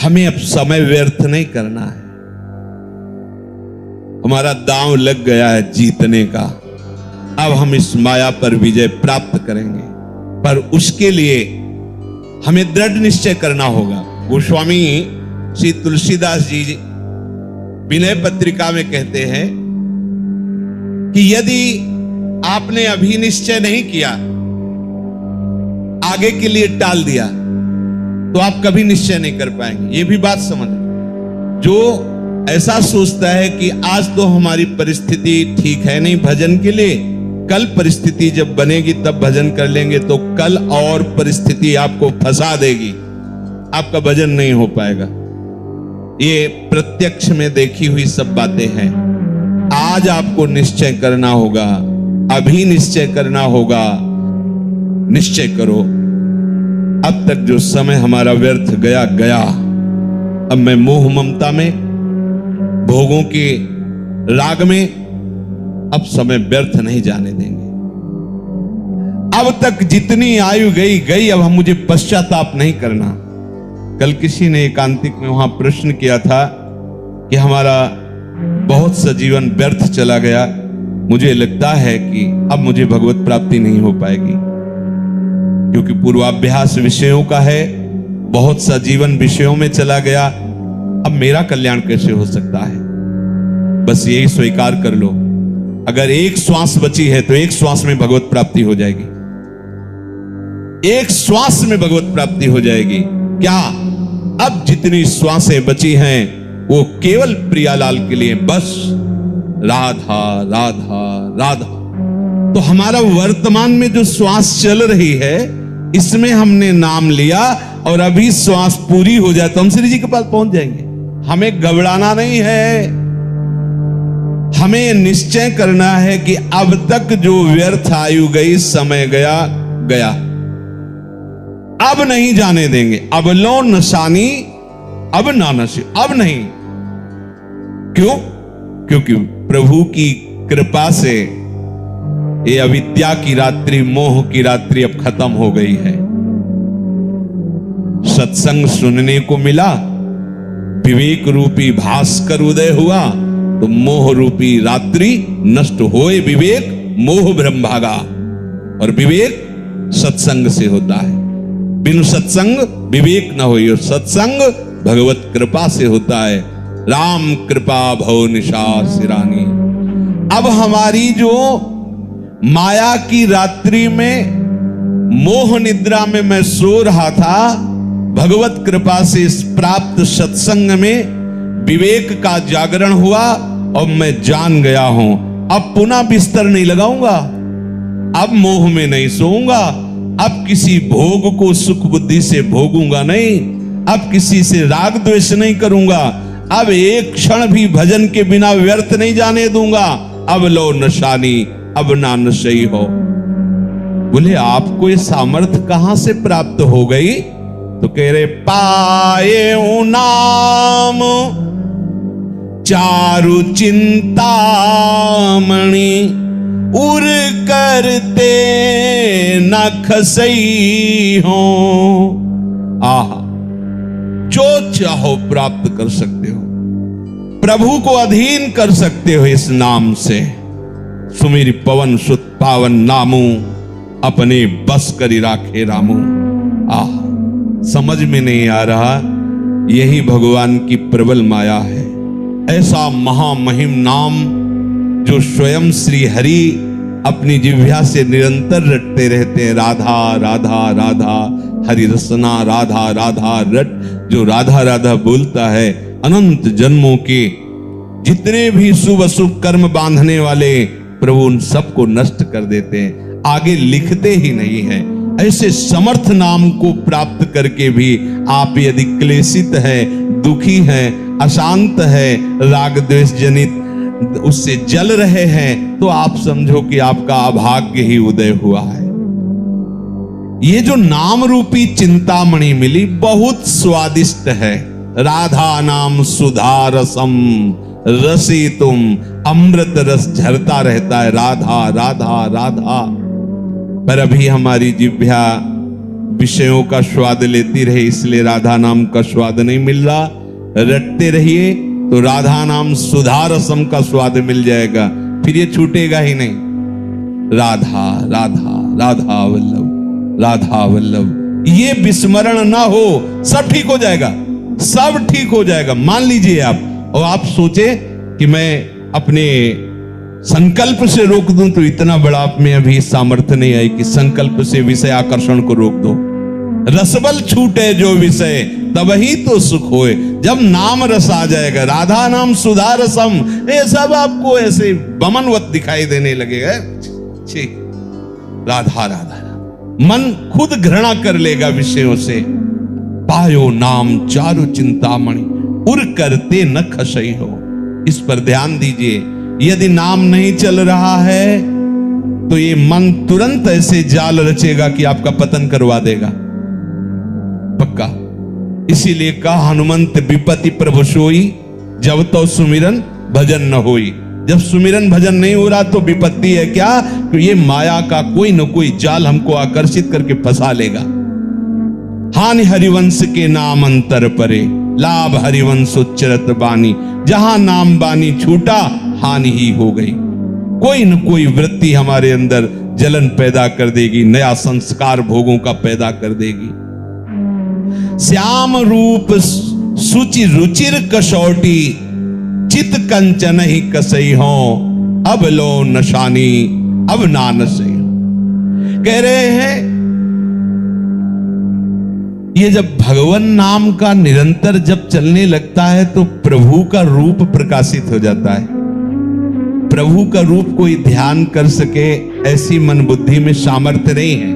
हमें अब समय व्यर्थ नहीं करना है। हमारा दांव लग गया है जीतने का। अब हम इस माया पर विजय प्राप्त करेंगे, पर उसके लिए हमें दृढ़ निश्चय करना होगा। गोस्वामी श्री तुलसीदास जी विनय पत्रिका में कहते हैं कि यदि आपने अभी निश्चय नहीं किया, आगे के लिए टाल दिया, तो आप कभी निश्चय नहीं कर पाएंगे। ये भी बात समझ। जो ऐसा सोचता है कि आज तो हमारी परिस्थिति ठीक है नहीं भजन के लिए, कल परिस्थिति जब बनेगी तब भजन कर लेंगे, तो कल और परिस्थिति आपको फंसा देगी, आपका भजन नहीं हो पाएगा। ये प्रत्यक्ष में देखी हुई सब बातें हैं। आज आपको निश्चय करना होगा, अभी निश्चय करना होगा। निश्चय करो, अब तक जो समय हमारा व्यर्थ गया गया। अब मैं मोह ममता में, भोगों के राग में अब समय व्यर्थ नहीं जाने देंगे। अब तक जितनी आयु गई गई, अब हम मुझे पश्चाताप नहीं करना। कल किसी ने एकांतिक में वहां प्रश्न किया था कि हमारा बहुत सा जीवन व्यर्थ चला गया, मुझे लगता है कि अब मुझे भगवत प्राप्ति नहीं हो पाएगी, क्योंकि पूर्वाभ्यास विषयों का है, बहुत सा जीवन विषयों में चला गया, अब मेरा कल्याण कैसे हो सकता है। बस यही स्वीकार कर लो, अगर एक श्वास बची है तो एक श्वास में भगवत प्राप्ति हो जाएगी। एक श्वास में भगवत प्राप्ति हो जाएगी। क्या अब जितनी श्वासें बची हैं वो केवल प्रियालाल के लिए, बस राधा राधा राधा। तो हमारा वर्तमान में जो श्वास चल रही है, इसमें हमने नाम लिया, और अभी श्वास पूरी हो जाए तो हम श्री जी के पास पहुंच जाएंगे। हमें घबराना नहीं है, हमें निश्चय करना है कि अब तक जो व्यर्थ आयु गई, समय गया गया, अब नहीं जाने देंगे। अब लो नशानी अब ना नशे, अब नहीं। क्यों? क्योंकि प्रभु की कृपा से ये अविद्या की रात्रि, मोह की रात्रि अब खत्म हो गई है। सत्संग सुनने को मिला, विवेक रूपी भास्कर उदय हुआ, तो मोह रूपी रात्रि नष्ट होए। विवेक मोह भ्रम भागा, और विवेक सत्संग से होता है। बिनु सत्संग विवेक न होई, और सत्संग भगवत कृपा से होता है। राम कृपा भव निशा सिरानी। अब हमारी जो माया की रात्रि में, मोह निद्रा में मैं सो रहा था, भगवत कृपा से इस प्राप्त सत्संग में विवेक का जागरण हुआ, और मैं जान गया हूं अब पुनः बिस्तर नहीं लगाऊंगा, अब मोह में नहीं सोऊंगा, अब किसी भोग को सुख बुद्धि से भोगूंगा नहीं, अब किसी से राग द्वेष नहीं करूंगा, अब एक क्षण भी भजन के बिना व्यर्थ नहीं जाने दूंगा। अब लो नशानी अब ना नशई हो। बोले आपको ये सामर्थ्य कहां से प्राप्त हो गई? तो कह रहे पाए नाम चारु चिंतामणि, उर करते न खसई हो। आहा, जो चाहो प्राप्त कर सकते हो, प्रभु को अधीन कर सकते हो इस नाम से। सुमेरी पवन सुत पावन नामू, अपने बस करी राखे रामू। आह, समझ में नहीं आ रहा, यही भगवान की प्रबल माया है। ऐसा महामहिम नाम जो स्वयं श्री हरि अपनी जिह्वा से निरंतर रटते रहते हैं। राधा राधा राधा हरि रसना, राधा राधा रट। जो राधा राधा बोलता है, अनंत जन्मों के जितने भी शुभ अशुभ कर्म बांधने वाले प्रभु उन सबको नष्ट कर देते हैं, आगे लिखते ही नहीं है। ऐसे समर्थ नाम को प्राप्त करके भी आप यदि क्लेशित है, दुखी है, अशांत है, राग द्वेष जनित उससे जल रहे हैं, तो आप समझो कि आपका अभाग्य ही उदय हुआ है। ये जो नाम रूपी चिंतामणि मिली बहुत स्वादिष्ट है। राधा नाम सुधा रसम रसी तुम, अमृत रस झरता रहता है। राधा राधा राधा। पर अभी हमारी जिह्वा विषयों का स्वाद लेती रहे, इसलिए राधा नाम का स्वाद नहीं मिल रहा। रटते रहिए तो राधा नाम सुधा रसम का स्वाद मिल जाएगा, फिर ये छूटेगा ही नहीं। राधा राधा राधा वल्लभ, राधा वल्लभ, ये विस्मरण ना हो, सब ठीक हो जाएगा, सब ठीक हो जाएगा। मान लीजिए आप, और आप सोचे कि मैं अपने संकल्प से रोक दूं, तो इतना बड़ा आप में अभी सामर्थ्य नहीं आई कि संकल्प से विषय आकर्षण को रोक दो। रसबल छूटे जो विषय, तब ही तो सुख होए। जब नाम रस आ जाएगा, राधा नाम सुधा रसम, ये सब आपको ऐसे बमनवत दिखाई देने लगेगा। छी, राधा राधा, मन खुद घृणा कर लेगा विषयों से। पायो नाम चारु चिंतामणि, उर करते न खसई हो। इस पर ध्यान दीजिए, यदि नाम नहीं चल रहा है तो ये मन तुरंत ऐसे जाल रचेगा कि आपका पतन करवा देगा, पक्का। इसीलिए कहा हनुमंत विपत्ति प्रभु सोई, जब तो सुमिरन भजन न होई। जब सुमिरन भजन नहीं हो रहा तो विपत्ति है क्या? तो ये माया का कोई न कोई जाल हमको आकर्षित करके फंसा लेगा। हानि हरिवंश के नाम अंतर परे, लाभ हरिवंश उच्चरत बानी। जहां नाम बानी छूटा, हानि ही हो गई। कोई न कोई वृत्ति हमारे अंदर जलन पैदा कर देगी, नया संस्कार भोगों का पैदा कर देगी। श्याम रूप सुचि रुचिर कसौटी, चित कंचन ही कसई हो। अब लो नशानी अब ना नसई हो। कह रहे हैं ये जब भगवान नाम का निरंतर जब चलने लगता है तो प्रभु का रूप प्रकाशित हो जाता है। प्रभु का रूप कोई ध्यान कर सके ऐसी मन बुद्धि में सामर्थ्य नहीं है,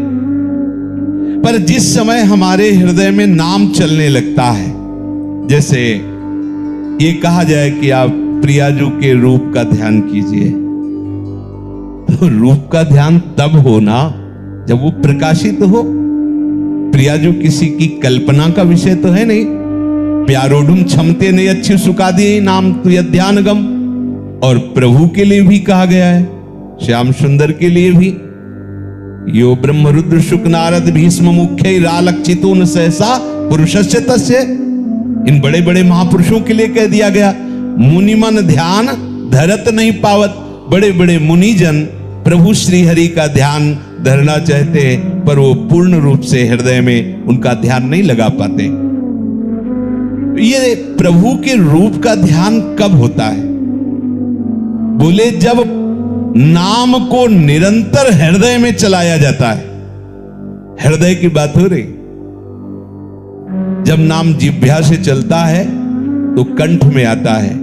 पर जिस समय हमारे हृदय में नाम चलने लगता है, जैसे ये कहा जाए कि आप प्रियाजू के रूप का ध्यान कीजिए, तो रूप का ध्यान तब होना जब वो प्रकाशित हो। प्रियाजू किसी की कल्पना का विषय तो है नहीं। प्यारोडुम क्षमते नहीं अच्छी सुखा दिए नाम तुय ध्यान गम। और प्रभु के लिए भी कहा गया है, श्याम सुंदर के लिए भी, यो ब्रह्मरुद्र शुक नारद भीष्म मुख्य रालक्षितोन सहसा पुरुषस्य तस्य। इन बड़े बड़े महापुरुषों के लिए कह दिया गया, मुनिमन ध्यान धरत नहीं पावत। बड़े बड़े मुनिजन प्रभु श्री हरि का ध्यान धरना चाहते हैं, पर वो पूर्ण रूप से हृदय में उनका ध्यान नहीं लगा पाते। ये प्रभु के रूप का ध्यान कब होता है? बोले जब नाम को निरंतर हृदय में चलाया जाता है। हृदय की बात हो रही। जब नाम जिह्वा से चलता है तो कंठ में आता है,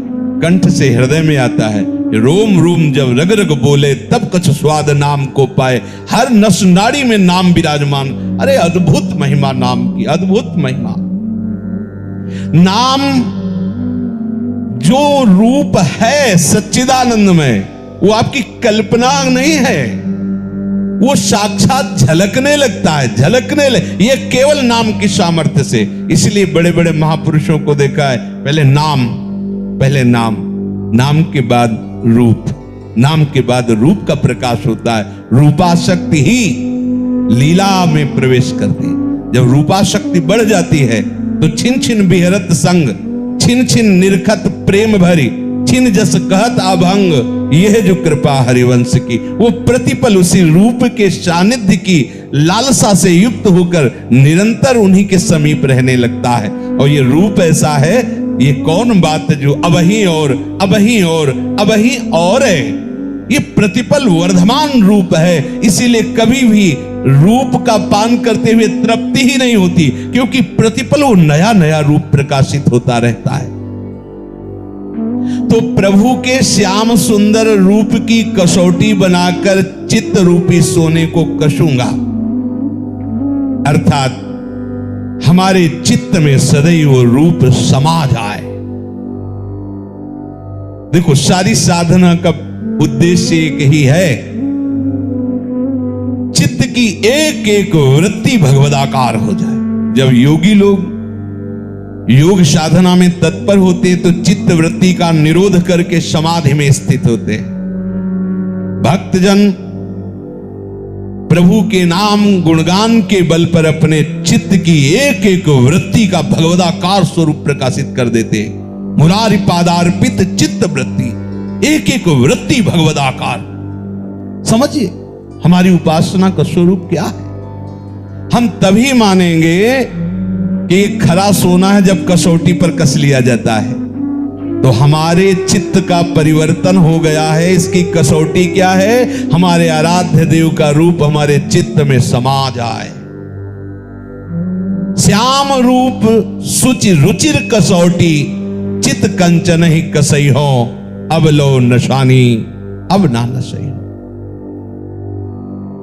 कंठ से हृदय में आता है। रोम रोम जब रग रग बोले तब कछ स्वाद नाम को पाए। हर नस नाड़ी में नाम विराजमान। अरे अद्भुत महिमा नाम की, अद्भुत महिमा। नाम जो रूप है सच्चिदानंद में, वो आपकी कल्पना नहीं है, वो साक्षात झलकने लगता है, झलकने ये केवल नाम की सामर्थ्य से। इसलिए बड़े बड़े महापुरुषों को देखा है, पहले नाम, पहले नाम, नाम के बाद रूप, नाम के बाद रूप का प्रकाश होता है। रूपाशक्ति ही लीला में प्रवेश करती है। जब रूपाशक्ति बढ़ जाती है तो छिन छिन बिहरत संग, छिन छिन निरखत प्रेम भरी, छिन जस कहत अभंग। यह जो कृपा हरिवंश की, वो प्रतिपल उसी रूप के सानिध्य की लालसा से युक्त होकर निरंतर उन्हीं के समीप रहने लगता है। और ये रूप ऐसा है, ये कौन बात जो अबही और अबही और अबही और है, ये प्रतिपल वर्धमान रूप है। इसीलिए कभी भी रूप का पान करते हुए तृप्ति ही नहीं होती, क्योंकि प्रतिपल वो नया नया रूप प्रकाशित होता रहता है। तो प्रभु के श्याम सुंदर रूप की कसौटी बनाकर चित्त रूपी सोने को कसूंगा, अर्थात हमारे चित्त में सदैव रूप समा जाए। देखो, सारी साधना का उद्देश्य एक ही है, चित्त की एक एक वृत्ति भगवदाकार हो जाए। जब योगी लोग योग साधना में तत्पर होते तो चित्त वृत्ति का निरोध करके समाधि में स्थित होते। भक्तजन प्रभु के नाम गुणगान के बल पर अपने चित्त की एक एक वृत्ति का भगवदाकार स्वरूप प्रकाशित कर देते। मुरारी पादार्पित चित्त वृत्ति, एक एक वृत्ति भगवदाकार। समझिए हमारी उपासना का स्वरूप क्या है। हम तभी मानेंगे कि खरा सोना है जब कसौटी पर कस लिया जाता है, तो हमारे चित्त का परिवर्तन हो गया है। इसकी कसौटी क्या है? हमारे आराध्य देव का रूप हमारे चित्त में समा जाए। श्याम रूप सुचि रुचिर कसौटी, चित कंचन ही कसई हो, अब लो नशानी अब ना नशई हो।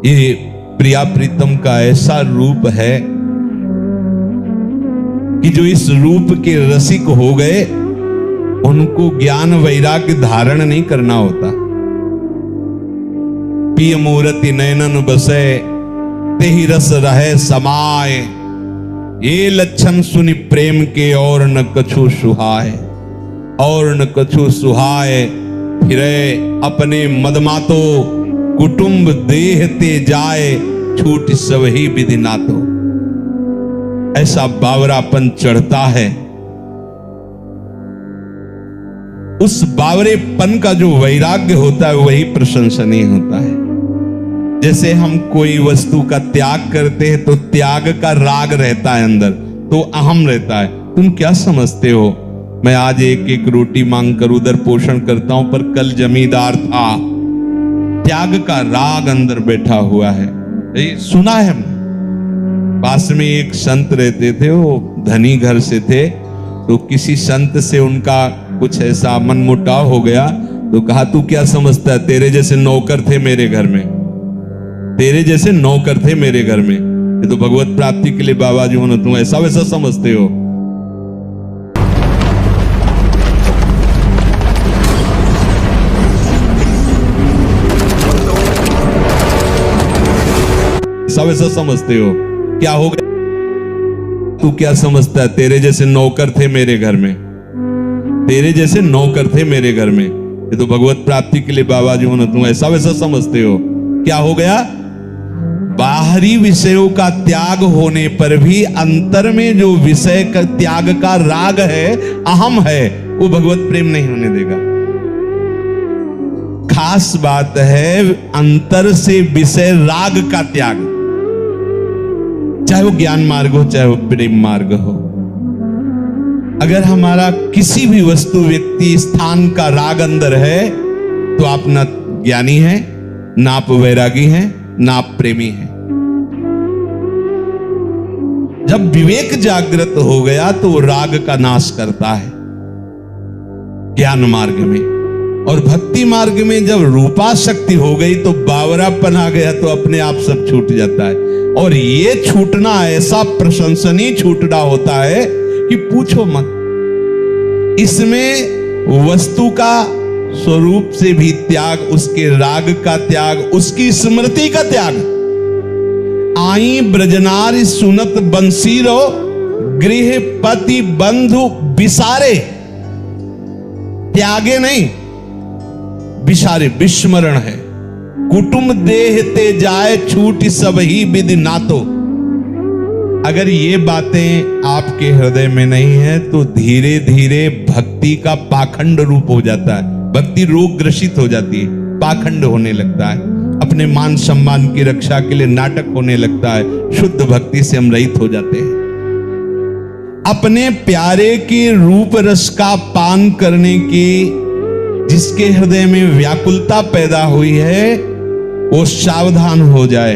ये प्रिया प्रीतम का ऐसा रूप है कि जो इस रूप के रसिक हो गए उनको ज्ञान वैराग्य धारण नहीं करना होता। पिय मूर्ति नयनन बसे तेहि रस रहे समाए, ये लक्षण सुनि प्रेम के और न कछु सुहाए, और न कछु सुहाए। फिरे अपने मदमातो कुटुंब देह ते जाए, छूट सब ही विधि नातो। ऐसा बावरापन चढ़ता है। उस बावरेपन का जो वैराग्य होता है वही प्रशंसनीय होता है। जैसे हम कोई वस्तु का त्याग करते हैं तो त्याग का राग रहता है अंदर, तो अहम रहता है। तुम क्या समझते हो, मैं आज एक एक रोटी मांग कर उधर पोषण करता हूं, पर कल जमींदार था। त्याग का राग अंदर बैठा हुआ है। सुना है हमने। पास में एक संत रहते थे, वो धनी घर से थे, तो किसी संत से उनका कुछ ऐसा मनमुटाव हो गया, तो कहा तू क्या समझता है, तेरे जैसे नौकर थे मेरे घर में, तेरे जैसे नौकर थे मेरे घर में, ये तो भगवत प्राप्ति के लिए बाबा जी हो ना, तुम ऐसा वैसा समझते हो। ऐसा वैसा समझते हो, क्या हो गया, तू क्या समझता है, तेरे जैसे नौकर थे मेरे घर में, तेरे जैसे नौकर थे मेरे घर में, ये तो भगवत प्राप्ति के लिए बाबा जी हो ना, तुम ऐसा वैसा समझते हो। क्या हो गया? बाहरी विषयों का त्याग होने पर भी अंतर में जो विषय का त्याग का राग है, अहम है, वो भगवत प्रेम नहीं होने देगा। खास बात है अंतर से विषय राग का त्याग, चाहे वो ज्ञान मार्ग हो चाहे वो प्रेम मार्ग हो। अगर हमारा किसी भी वस्तु व्यक्ति स्थान का राग अंदर है तो आप ना ज्ञानी हैं, ना आप वैरागी हैं, ना आप प्रेमी हैं। जब विवेक जागृत हो गया तो वो राग का नाश करता है ज्ञान मार्ग में, और भक्ति मार्ग में जब रूपा शक्ति हो गई तो बावरापन आ गया, तो अपने आप सब छूट जाता है। और ये छूटना ऐसा प्रशंसनीय छूटना होता है कि पूछो मत। इसमें वस्तु का स्वरूप से भी त्याग, उसके राग का त्याग, उसकी स्मृति का त्याग। आई ब्रजनारी सुनत बंसीरो, गृह पति बंधु बिसारे, त्यागे नहीं बिसारे, विस्मरण है। कुटुंब देह ते जाए, छूट सब ही विधि नातो। अगर ये बातें आपके हृदय में नहीं है तो धीरे धीरे भक्ति का पाखंड रूप हो जाता है, भक्ति रोग ग्रसित हो जाती है, पाखंड होने लगता है, अपने मान सम्मान की रक्षा के लिए नाटक होने लगता है, शुद्ध भक्ति से हम रहित हो जाते हैं। अपने प्यारे के रूप रस का पान करने की जिसके हृदय में व्याकुलता पैदा हुई है वो सावधान हो जाए,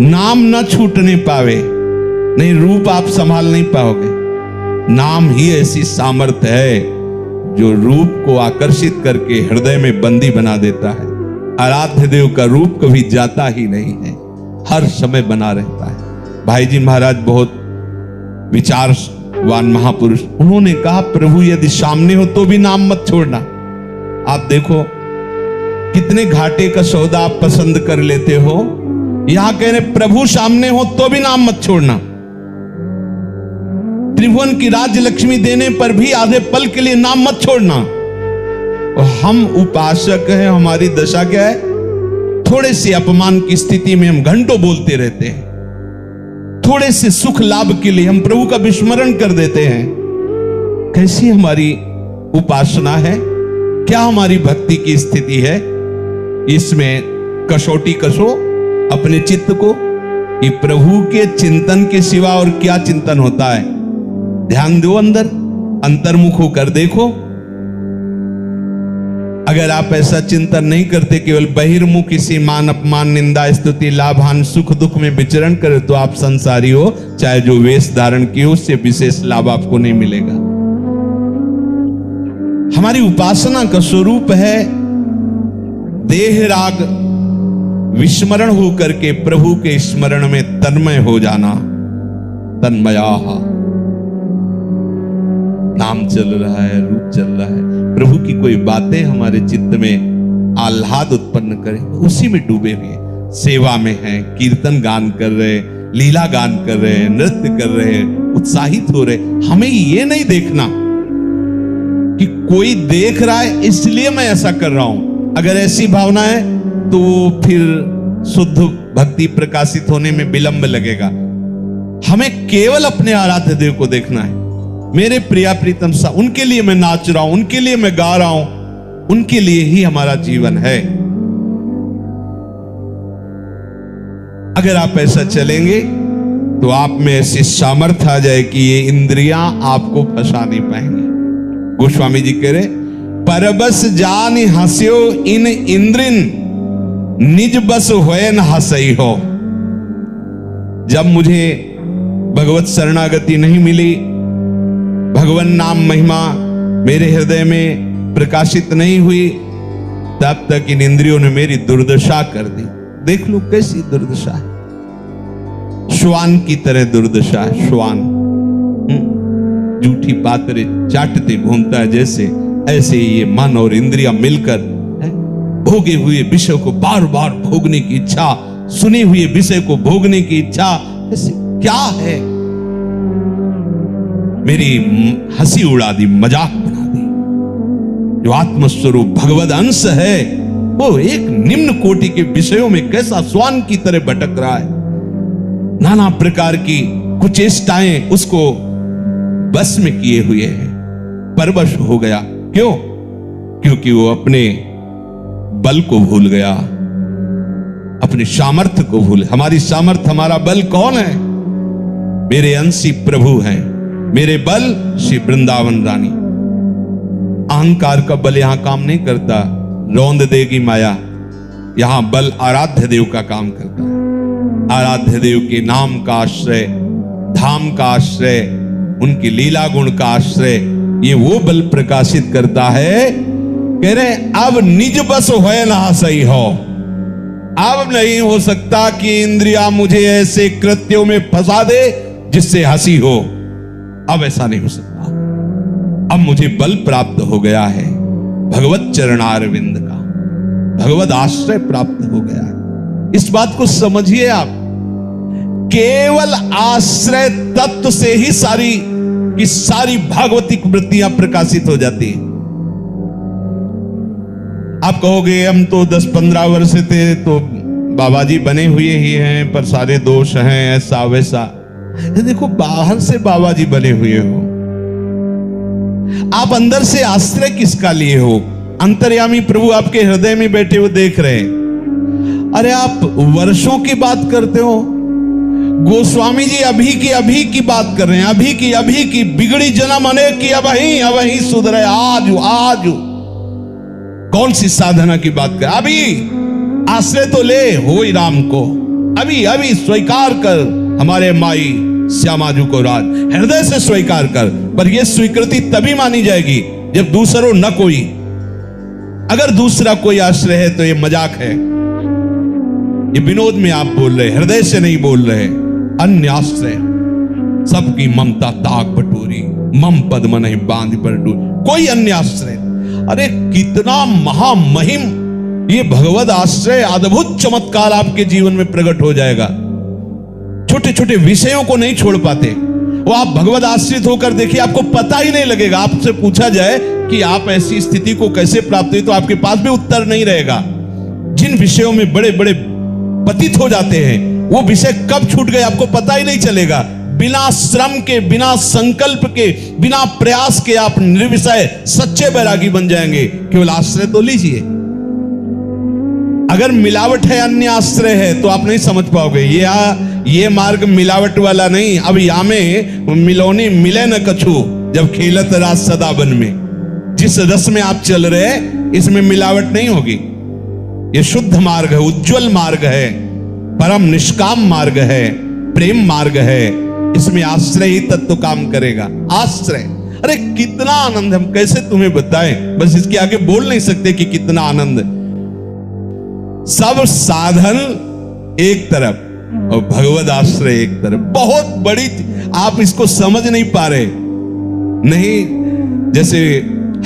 नाम न छूटने पावे। नहीं, रूप आप संभाल नहीं पाओगे। नाम ही ऐसी सामर्थ्य है जो रूप को आकर्षित करके हृदय में बंदी बना देता है। आराध्य देव का रूप कभी जाता ही नहीं है, हर समय बना रहता है। भाई जी महाराज बहुत विचारवान महापुरुष, उन्होंने कहा प्रभु यदि सामने हो तो भी नाम मत छोड़ना। आप देखो कितने घाटे का सौदा आप पसंद कर लेते हो, यहां कह रहे प्रभु सामने हो तो भी नाम मत छोड़ना। त्रिभुवन की राज्य लक्ष्मी देने पर भी आधे पल के लिए नाम मत छोड़ना। और हम उपासक हैं, हमारी दशा क्या है? थोड़े से अपमान की स्थिति में हम घंटों बोलते रहते हैं, थोड़े से सुख लाभ के लिए हम प्रभु का विस्मरण कर देते हैं। कैसी हमारी उपासना है, क्या हमारी भक्ति की स्थिति है? इसमें कसौटी कसो अपने चित्त को कि प्रभु के चिंतन के सिवा और क्या चिंतन होता है। ध्यान दो, अंतर्मुख होकर देखो। अगर आप ऐसा चिंतन नहीं करते, केवल बहिर्मुख इसी मान अपमान निंदा स्तुति लाभान सुख दुख में विचरण करे, तो आप संसारी हो, चाहे जो वेश धारण किए उससे विशेष लाभ आपको नहीं मिलेगा। हमारी उपासना का स्वरूप है देह राग विस्मरण होकर के प्रभु के स्मरण में तन्मय हो जाना। तन्मया नाम चल रहा है, रूप चल रहा है, प्रभु की कोई बातें हमारे चित्त में आह्लाद उत्पन्न करें, उसी में डूबे हुए सेवा में हैं, कीर्तन गान कर रहे, लीला गान कर रहे, नृत्य कर रहे, उत्साहित हो रहे। हमें ये नहीं देखना कि कोई देख रहा है इसलिए मैं ऐसा कर रहा हूं। अगर ऐसी भावना है तो फिर शुद्ध भक्ति प्रकाशित होने में विलंब लगेगा। हमें केवल अपने आराध्य देव को देखना है। मेरे प्रिया प्रीतम सा, उनके लिए मैं नाच रहा हूं, उनके लिए मैं गा रहा हूं, उनके लिए ही हमारा जीवन है। अगर आप ऐसा चलेंगे तो आप में ऐसी सामर्थ्य आ जाए कि ये इंद्रियां आपको फंसा नहीं पाएंगे। गोस्वामी जी कह रहे, परबस जान हंस्यो इन इंद्रिन निज बस होए न हंसई हो। जब मुझे भगवत शरणागति नहीं मिली, भगवान नाम महिमा मेरे हृदय में प्रकाशित नहीं हुई, तब तक इन इंद्रियों ने मेरी दुर्दशा कर दी। देख लो कैसी दुर्दशा है, श्वान की तरह दुर्दशा है। श्वान झूठी बातें चाटते घूमता है जैसे, ऐसे ये मन और इंद्रियां मिलकर भोगे हुए विषय को बार बार भोगने की इच्छा, सुने हुए विषय को भोगने की इच्छा। ऐसे क्या है, मेरी हंसी उड़ा दी, मजाक बना दी। जो आत्मस्वरूप भगवद अंश है वो एक निम्न कोटि के विषयों में कैसा श्वान की तरह भटक रहा है। नाना प्रकार की कुचेष्टाएं उसको बस में किए हुए हैं, परवश हो गया। क्यों? क्योंकि वो अपने बल को भूल गया, अपने सामर्थ्य को भूल। हमारी सामर्थ्य, हमारा बल कौन है? मेरे अंशी प्रभु हैं, मेरे बल श्री वृंदावन रानी। अहंकार का बल यहां काम नहीं करता, रौंद देगी माया। यहां बल आराध्य देव का काम करता है। आराध्य देव के नाम का आश्रय, धाम का आश्रय, उनकी लीला गुण का आश्रय, ये वो बल प्रकाशित करता है। कह रहे अब निज बस होए ना सही हो। अब नहीं हो सकता कि इंद्रिया मुझे ऐसे कृत्यों में फंसा दे जिससे हंसी हो। अब ऐसा नहीं हो सकता। अब मुझे बल प्राप्त हो गया है, भगवत चरणारविंद का भगवत आश्रय प्राप्त हो गया है। इस बात को समझिए आप। केवल आश्रय तत्व से ही सारी की सारी भागवतिक वृत्तियां प्रकाशित हो जाती है। आप कहोगे हम तो 10-15 वर्ष थे तो बाबा जी बने हुए ही हैं, पर सारे दोष हैं, ऐसा वैसा। देखो, बाहर से बाबा जी बने हुए हो, आप अंदर से आश्रय किसका लिए हो? अंतर्यामी प्रभु आपके हृदय में बैठे हुए देख रहे हैं। अरे आप वर्षों की बात करते हो, गोस्वामी जी अभी की बात कर रहे हैं। अभी की बिगड़ी जन्म अनेक की, अभी सुधरे आज। कौन सी साधना की बात कर? अभी आश्रय तो ले हो ही राम को, अभी स्वीकार कर हमारे माई श्यामाजू को राज, हृदय से स्वीकार कर। पर यह स्वीकृति तभी मानी जाएगी जब दूसरों न कोई। अगर दूसरा कोई आश्रय है तो यह मजाक है, ये विनोद में आप बोल रहे, हृदय से नहीं बोल रहे। अन्य आश्रय सबकी ममता ताक बटोरी, मम पद्म नहीं बांध पर डूर। कोई अन्य आश्रय, अरे कितना महामहिम ये भगवत आश्रय, अद्भुत चमत्कार आपके जीवन में प्रकट हो जाएगा। छोटे छोटे विषयों को नहीं छोड़ पाते वो। आप भगवत आश्रित होकर देखिए, आपको पता ही नहीं लगेगा। आपसे पूछा जाए कि आप ऐसी स्थिति को कैसे प्राप्त हुई, तो आपके पास भी उत्तर नहीं रहेगा। जिन विषयों में बड़े बड़े पतित हो जाते हैं, वो विषय कब छूट गए आपको पता ही नहीं चलेगा। बिना श्रम के, बिना संकल्प के, बिना प्रयास के आप निर्विषय सच्चे बैरागी बन जाएंगे। केवल आश्रय तो लीजिए। अगर मिलावट है, अन्य आश्रय है, तो आप नहीं समझ पाओगे। ये मार्ग मिलावट वाला नहीं। अब या में मिलोनी मिले न कछु, जब खेलत रास सदा बन में। जिस रस में आप चल रहे हैं, इसमें मिलावट नहीं होगी। ये शुद्ध मार्ग है, उज्जवल मार्ग है, परम निष्काम मार्ग है, प्रेम मार्ग है। इसमें आश्रय ही तत्व काम करेगा। आश्रय, अरे कितना आनंद, हम कैसे तुम्हें बताएं, बस इसके आगे बोल नहीं सकते कि कितना आनंद। सब साधन एक तरफ और भगवद आश्रय एक तरफ। बहुत बड़ी, आप इसको समझ नहीं पा रहे। नहीं, जैसे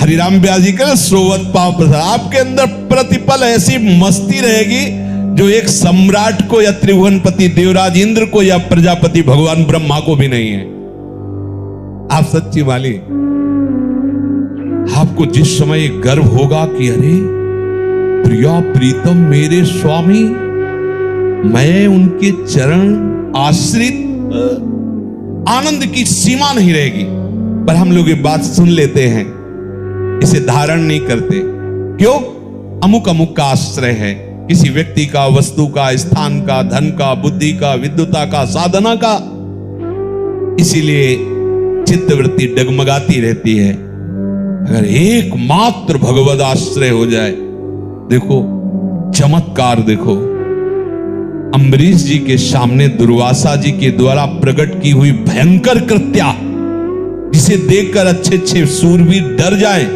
हरिराम व्यास जी का सोवत पाव प्रसाद, आपके अंदर प्रतिपल ऐसी मस्ती रहेगी जो एक सम्राट को या त्रिभुवनपति देवराज इंद्र को या प्रजापति भगवान ब्रह्मा को भी नहीं है। आप सच्ची वाली, आपको जिस समय गर्व होगा कि अरे प्रिया प्रीतम मेरे स्वामी, मैं उनके चरण आश्रित, आनंद की सीमा नहीं रहेगी। पर हम लोग ये बात सुन लेते हैं, इसे धारण नहीं करते। क्यों? अमुक अमुक का आश्रय है, किसी व्यक्ति का, वस्तु का, स्थान का, धन का, बुद्धि का, विद्युता का, साधना का। इसीलिए चित्तवृत्ति डगमगाती रहती है। अगर एकमात्र भगवद आश्रय हो जाए, देखो चमत्कार, देखो अम्बरीश जी के सामने दुर्वासा जी के द्वारा प्रकट की हुई भयंकर कृत्या, जिसे देखकर अच्छे अच्छे सूरवीर डर जाएं।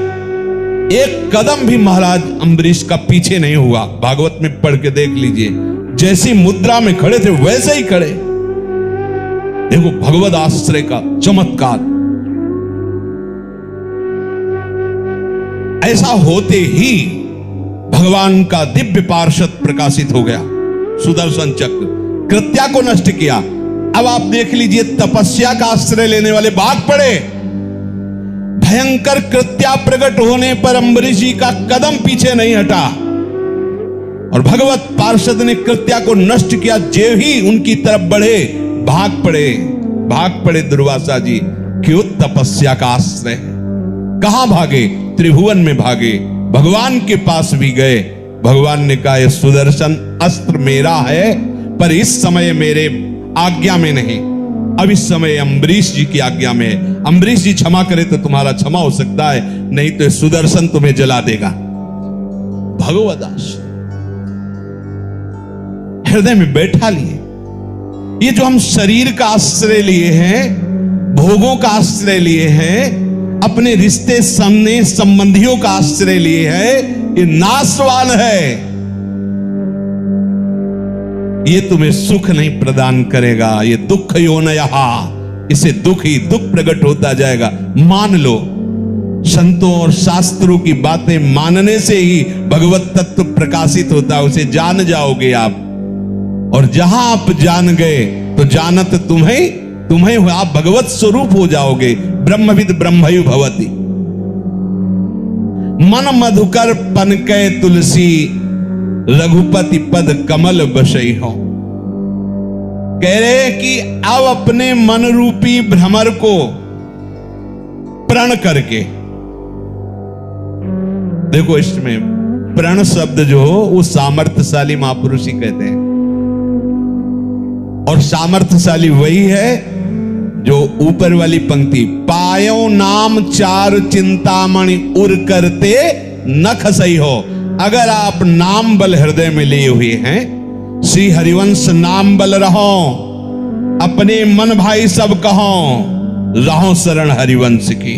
एक कदम भी महाराज अम्बरीश का पीछे नहीं हुआ। भागवत में पढ़ के देख लीजिए, जैसी मुद्रा में खड़े थे वैसे ही खड़े। देखो भगवद आश्रय का चमत्कार। ऐसा होते ही भगवान का दिव्य पार्षद प्रकाशित हो गया, सुदर्शन चक्र, कृत्या को नष्ट किया। अब आप देख लीजिए, तपस्या का आश्रय लेने वाले भाग पड़े। भयंकर कृत्या प्रकट होने पर अम्बरीश जी का कदम पीछे नहीं हटा और भगवत पार्षद ने कृत्या को नष्ट किया। जे ही उनकी तरफ बढ़े, भाग पड़े दुर्वासा जी। क्यों? तपस्या का आश्रय। कहां भागे? त्रिभुवन में भागे, भगवान के पास भी गए। भगवान ने कहा, यह सुदर्शन अस्त्र मेरा है, पर इस समय मेरे आज्ञा में नहीं, अब इस समय अम्बरीश जी की आज्ञा में है। अम्बरीश जी क्षमा करे तो तुम्हारा क्षमा हो सकता है, नहीं तो सुदर्शन तुम्हें जला देगा। भगवद आश्रय हृदय में बैठा लिए। ये जो हम शरीर का आश्रय लिए हैं, भोगों का आश्रय लिए हैं, अपने रिश्ते संबंधियों का आश्रय लिए हैं, ये नाशवान है। ये तुम्हें सुख नहीं प्रदान करेगा। ये दुख योनयहा, इसे दुख ही दुख प्रकट होता जाएगा। मान लो, संतों और शास्त्रों की बातें मानने से ही भगवत तत्व प्रकाशित होता है। उसे जान जाओगे आप, और जहां आप जान गए तो जानत तुम्हें हो, आप भगवत स्वरूप हो जाओगे। ब्रह्मविद ब्रह्मयु भवति। मन मधुकर पनकै तुलसी, रघुपति पद कमल बसई हो। कह रहे कि अब अपने मन रूपी भ्रमर को प्रण करके, देखो इसमें प्रण शब्द जो हो वो सामर्थ्यशाली महापुरुष ही कहते हैं, और सामर्थ्यशाली वही है जो ऊपर वाली पंक्ति, पायो नाम चार चिंतामणि उर करते न खसई हो। अगर आप नाम बल हृदय में लिए हुए हैं, श्री हरिवंश नाम बल रहो, अपने मन भाई सब कहो, रहो शरण हरिवंश की।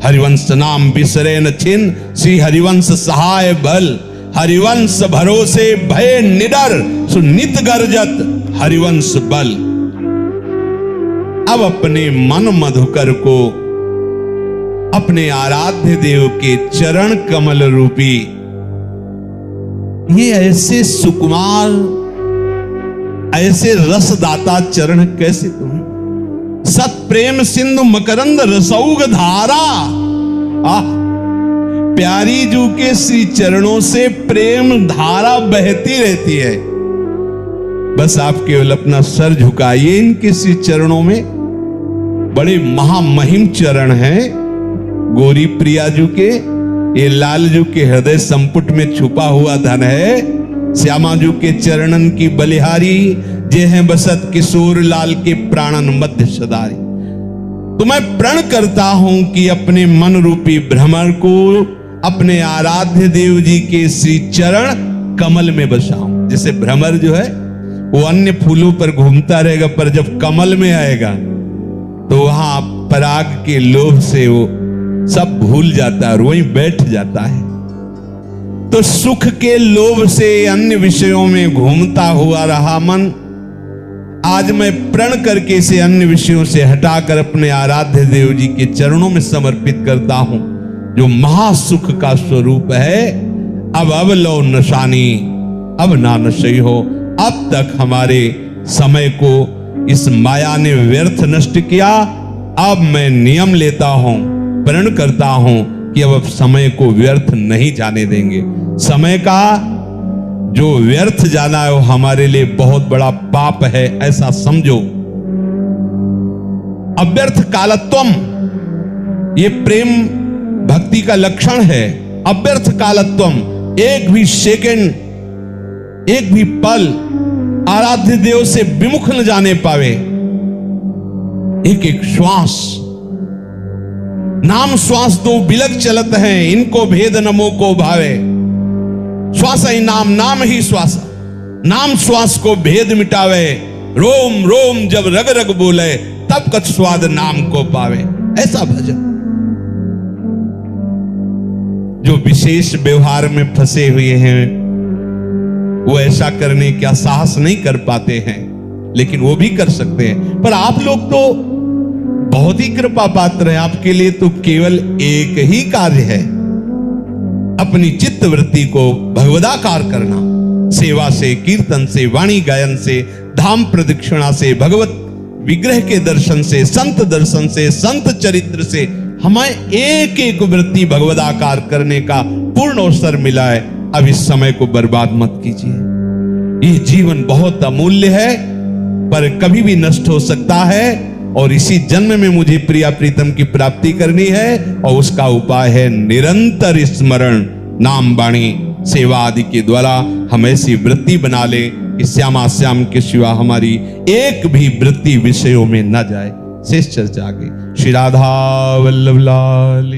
हरिवंश नाम बिसरे न छिन, श्री हरिवंश सहाय बल। हरिवंश भरोसे भय निडर, सुनित गर्जत हरिवंश बल। अब अपने मन मधुकर को अपने आराध्य देव के चरण कमल रूपी, ये ऐसे सुकुमार, ऐसे रसदाता चरण कैसे तुम्हें, सत प्रेम सिंधु मकरंद रसौग धारा, प्यारी जू के श्री चरणों से प्रेम धारा बहती रहती है। बस आप केवल अपना सर झुकाइए इनके श्री चरणों में। बड़े महामहिम चरण हैं गौरी प्रिया जू के। ये लाल जू के हृदय संपुट में छुपा हुआ धन है। श्यामा जू के चरणन की बलिहारी जे हैं बसत किशोर लाल के प्राणन मध्य सदारी। तो मैं प्रण करता हूं कि अपने मन रूपी भ्रमर को अपने आराध्य देव जी के श्री चरण कमल में बसाऊं। जैसे भ्रमर जो है वो अन्य फूलों पर घूमता रहेगा, पर जब कमल में आएगा तो वहां पराग के लोभ से वो सब भूल जाता है और वहीं बैठ जाता है। तो सुख के लोभ से अन्य विषयों में घूमता हुआ रहा मन, आज मैं प्रण करके इसे अन्य विषयों से हटाकर अपने आराध्य देव जी के चरणों में समर्पित करता हूं, जो महासुख का स्वरूप है। अब लो नशानी, अब ना नशई हो। अब तक हमारे समय को इस माया ने व्यर्थ नष्ट किया। अब मैं नियम लेता हूं, प्रण करता हूं कि अब समय को व्यर्थ नहीं जाने देंगे। समय का जो व्यर्थ जाना है वो हमारे लिए बहुत बड़ा पाप है, ऐसा समझो। अव्यर्थ कालत्वम, ये प्रेम भक्ति का लक्षण है। अव्यर्थ कालत्वम, एक भी सेकंड, एक भी पल आराध्य देव से विमुख न जाने पावे। एक एक श्वास, नाम श्वास दो बिलक चलत हैं, इनको भेद नमो को भावे। श्वास ही नाम, नाम ही श्वास, नाम श्वास को भेद मिटावे। रोम रोम जब रग रग बोले, तब कछ स्वाद नाम को पावे। ऐसा भजन। जो विशेष व्यवहार में फंसे हुए हैं वो ऐसा करने का साहस नहीं कर पाते हैं, लेकिन वो भी कर सकते हैं। पर आप लोग तो बहुत ही कृपा पात्र हैं। आपके लिए तो केवल एक ही कार्य है, अपनी चित्त वृत्ति को भगवदाकार करना। सेवा से, कीर्तन से, वाणी गायन से, धाम प्रदक्षिणा से, भगवत विग्रह के दर्शन से, संत दर्शन से, संत चरित्र से हमें एक एक वृत्ति भगवदाकार करने का पूर्ण अवसर मिला है। अब इस समय को बर्बाद मत कीजिए। ये जीवन बहुत अमूल्य है, पर कभी भी नष्ट हो सकता है। और इसी जन्म में मुझे प्रिया प्रीतम की प्राप्ति करनी है, और उसका उपाय है निरंतर स्मरण, नाम, वाणी, सेवा आदि के द्वारा हम ऐसी वृत्ति बना ले कि श्यामा श्याम के सिवा हमारी एक भी वृत्ति विषयों में न जाए। शेष चर्चा आगे। श्री राधा वल्लभ लाल।